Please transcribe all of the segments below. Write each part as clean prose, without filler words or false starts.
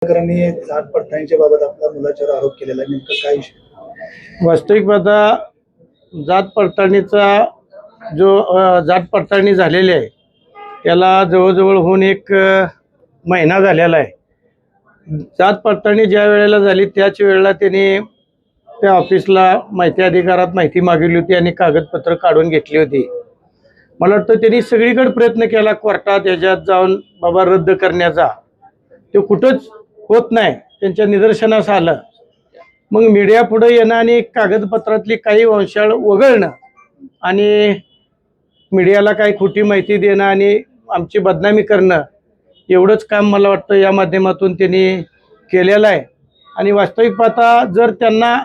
प्रकरणी जात पडताळणीच्या बाबत आपल्या मुलाच्यावर आरोप केलेला आहे, नेमकं काय विषय? वास्तविक पाहता जात पडताळणीचा जो जात पडताळणी झालेली आहे त्याला जवळजवळ होऊन एक महिना झालेला आहे। जात पडताळणी ज्या वेळेला झाली त्याच वेळेला त्यांनी त्या ऑफिसला माहिती अधिकारात माहिती मागितली होती आणि कागदपत्र काढून घेतली होती। मला वाटतं त्यांनी सगळीकडे प्रयत्न केला कोर्टात याच्यात जाऊन बाबा रद्द करण्याचा, ते कुठंच होत नाही, त्यांच्या निदर्शनास आलं। मग मीडिया पुढे येणं आणि कागदपत्रातली काही वंशाळ वगळणं आणि मीडियाला काही खोटी माहिती देणं आणि आमची बदनामी करणं एवढंच काम मला वाटतं या माध्यमातून त्यांनी केलेलं आहे। आणि वास्तविक पाहता जर त्यांना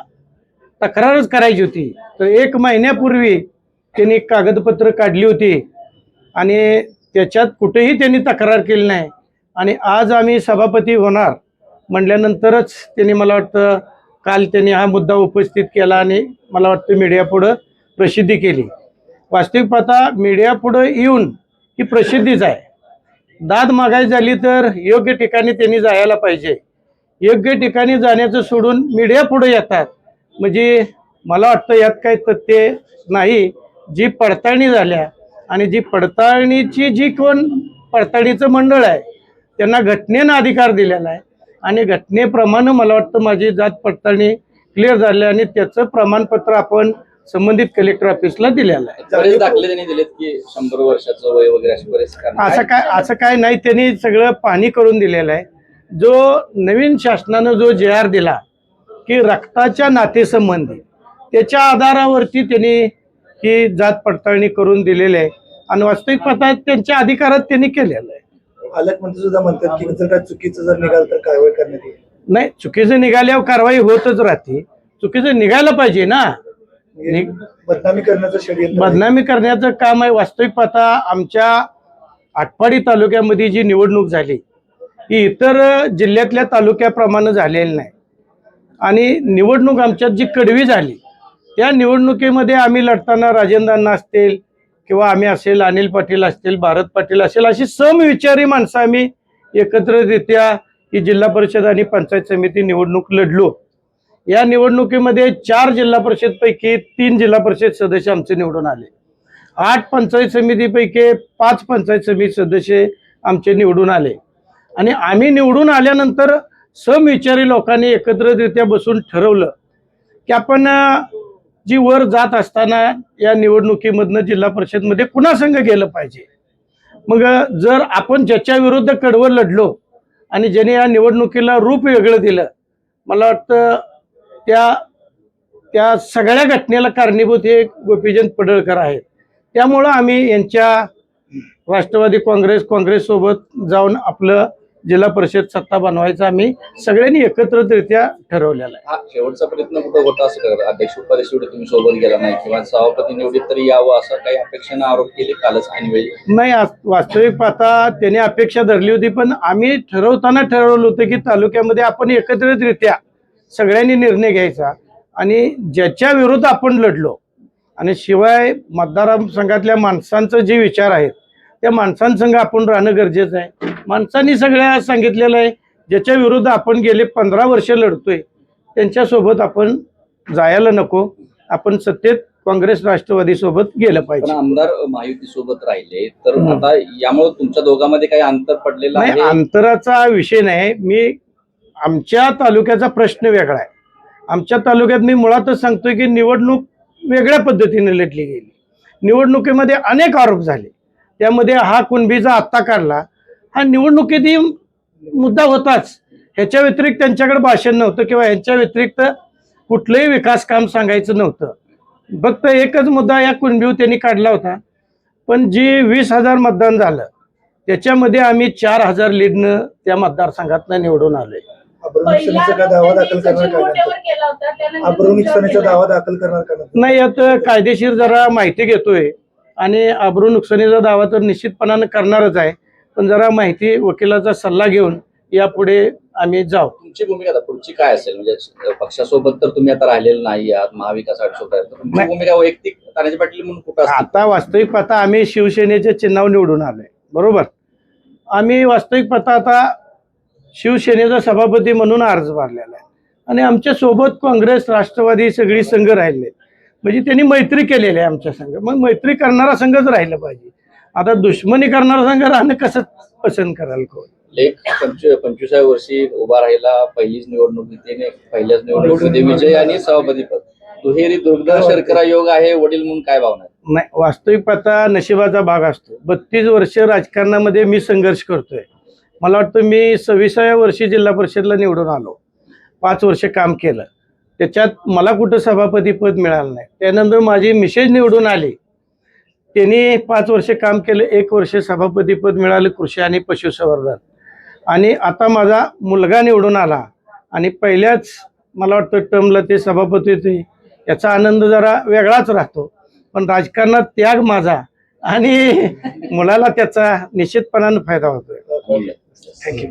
तक्रारच करायची होती तर 1 महिन्यापूर्वी त्यांनी कागदपत्र काढली होती आणि त्याच्यात कुठेही त्यांनी तक्रार केली नाही। आणि आज आम्ही सभापती होणार म्हटल्यानंतरच त्यांनी मला वाटतं काल त्यांनी हा मुद्दा उपस्थित केला आणि मला वाटतं मीडियापुढं प्रसिद्धी केली। वास्तविक पाहता मीडियापुढं येऊन ही प्रसिद्धीच आहे। दाद मागायची झाली तर योग्य ठिकाणी त्यांनी जायला पाहिजे, योग्य ठिकाणी जाण्याचं सोडून मीडियापुढे येतात, म्हणजे मला वाटतं यात काही तथ्य नाही। जी पडताळणी झाल्या आणि जी पडताळणीची जी कोण पडताळणीचं मंडळ आहे त्यांना घटनेनं अधिकार दिलेला आहे आणि घटनेप्रमाणे मला वाटतं माझी जात पडताळणी क्लिअर झाली आणि त्याचं प्रमाणपत्र आपण संबंधित कलेक्टर ऑफिसला दिलेलं आहे। बरेच दाखले त्यांनी दिलेत की 100 वर्षाचं वय वगैरे असे बरेच असं काय नाही, त्यांनी सगळं पाहणी करून दिलेलं आहे। जो नवीन शासनानं जो JR दिला की रक्ताच्या नातेसंबंधी त्याच्या आधारावरती त्यांनी ही जात पडताळणी करून दिलेली आहे आणि वास्तविक पाहता त्यांच्या अधिकारात त्यांनी केलेलं आहे। पालकमंत्री सुद्धा म्हणतात की जर काय चुकीचं जर निघाल तर कारवाई करण्यात येईल। नाही, चुकीचं निघाल्यावर कारवाई होतच राहते, चुकीचं निघायला पाहिजे ना। बदनामी करण्याचं षडयंत्र, बदनामी करण्याचं काम आहे। वास्तविक पाहता आमच्या आटपाडी तालुक्यामध्ये जी निवडणूक झाली ही इतर जिल्ह्यातल्या तालुक्याप्रमाणे झालेली नाही आणि निवडणूक आमच्यात जी कडवी झाली त्या निवडणुकीमध्ये आम्ही लढताना राजेंद्र अण्णा असतील किंवा आम्ही असेल, अनिल पाटील असतील, भारत पाटील असेल, अशी समविचारी माणसं आम्ही एकत्रितरित्या ही जिल्हा परिषद आणि पंचायत समिती निवडणूक लढलो। या निवडणुकीमध्ये 4 जिल्हा परिषद पैकी 3 जिल्हा परिषद सदस्य आमचे निवडून आले, 8 पंचायत समितीपैकी 5 पंचायत समिती सदस्य आमचे निवडून आले आणि आम्ही निवडून आल्यानंतर समविचारी लोकांनी एकत्रितरित्या बसून ठरवलं की आपण जी वर जात असताना या निवडणुकीमधनं जिल्हा परिषदमध्ये कुणा संघ गेलं पाहिजे। मग जर आपण ज्याच्या विरुद्ध कडवं लढलो आणि ज्याने या निवडणुकीला रूप वेगळं दिलं, मला वाटतं त्या सगळ्या घटनेला कारणीभूत हे गोपीचंद पडळकर आहेत। त्यामुळं आम्ही यांच्या राष्ट्रवादी काँग्रेस सोबत जाऊन आपलं जिल्हा परिषद सत्ता बनवायचा आम्ही सगळ्यांनी एकत्रितरित्या ठरवलेला आहे। हा शेवटचा प्रयत्न कुठं होता असं करत अध्यक्ष उपाध्यक्ष तुम्ही सोबत गेला नाही किंवा सभापती निवडीत तरी यावं असं काही अपेक्षेनं आरोप केले कालच ऐनवेळी? नाही, वास्तविक पाहता त्याने अपेक्षा धरली होती, पण आम्ही ठरवताना ठरवलं होतं की तालुक्यामध्ये आपण एकत्रितरित्या सगळ्यांनी निर्णय घ्यायचा आणि ज्याच्या विरुद्ध आपण लढलो आणि शिवाय मतदारसंघातल्या माणसांचं जे विचार आहेत त्या माणसांसंग आपण राहणं गरजेचं आहे। माणसांनी सगळ्या सांगितलेलं आहे ज्याच्या विरुद्ध आपण गेले 15 वर्ष लढतोय त्यांच्यासोबत आपण जायला नको, आपण सत्तेत काँग्रेस राष्ट्रवादी सोबत गेलं पाहिजे। आमदार महायुती सोबत राहिले तर आता यामुळे तुमच्या दोघांमध्ये काही अंतर पडलेलं आहे? अंतराचा विषय नाही, आमच्या तालुक्याचा प्रश्न वेगळा आहे। आमच्या तालुक्यात मी मुळातच सांगतोय की निवडणूक वेगळ्या पद्धतीने लढली गेली, निवडणुकीमध्ये अनेक आरोप झाले, त्यामध्ये हा कुणबीचा आत्ता काढला, हा निवडणुकीतही मुद्दा होताच, ह्याच्या व्यतिरिक्त त्यांच्याकडे भाषण नव्हतं किंवा ह्यांच्या व्यतिरिक्त कुठलंही विकास काम सांगायचं नव्हतं। फक्त एकच मुद्दा या कुणबीवर त्यांनी काढला होता, पण जी 20,000 मतदान झालं त्याच्यामध्ये आम्ही 4,000 लीडनं त्या मतदारसंघातनं निवडून आलोय। दावा दाखल करणार का नाही, यात कायदेशीर जरा माहिती घेतोय आणि अब्रू नुकसानीचा दावा तर निश्चितपणानं करणारच आहे, पण जरा माहिती वकिलाचा सल्ला घेऊन यापुढे आम्ही जाऊ। तुमची भूमिका आता पुढची काय असेल? म्हणजे पक्षासोबत तर तुम्ही आता राहिलेलं नाही आहात, महाविकास आघाडीसोबत, तुमची भूमिका वैयक्तिक तानाजी पाटील म्हणून कुठं असते? आता वास्तविक पाहता आम्ही शिवसेनेच्या चिन्हावर निवडून आलोय, बरोबर। आम्ही वास्तविक पाहता आता शिवसेनेचा सभापती म्हणून अर्ज भरलेला आहे आणि आमच्या सोबत काँग्रेस राष्ट्रवादी सगळी संघ राहिले, म्हणजे त्यांनी मैत्री केलेली आहे आमच्या संघ. मग मैत्री करणारा संघच राहिला पाहिजे. आता दुश्मनी करणारा संघ राहणं कसं पसंत कराल कोण? लेख 25व्या वर्षी उभा राहिला, पहिलीच निवडणुकीने पहिल्याच निवडणुकीमध्ये विजय आणि सभापतीपद, दुहेरी दुर्धर शर्करा योग आहे. वडील म्हणून काय भावना आहे? नाही, वास्तविक पाहता नशिबाचा भाग असतो. 32 वर्ष राजकारणामध्ये मी संघर्ष करतोय. मला वाटतं मी 26व्या वर्षी जिल्हा परिषदला निवडून आलो, 5 वर्ष काम केलं. त्याच्यात मला कुठं सभापतीपद मिळालं नाही. त्यानंतर माझी मिसेस निवडून आली, त्यांनी 5 वर्ष काम केलं, 1 वर्ष सभापतीपद मिळालं कृषी आणि पशुसंवर्धन. आणि आता माझा मुलगा निवडून आला आणि पहिल्याच मला वाटतं टर्मला ते सभापती होते. याचा आनंद जरा वेगळाच राहतो. पण राजकारणात त्याग माझा आणि मुलाला त्याचा निश्चितपणानं फायदा होतोय. थँक्यू. थँक्यू.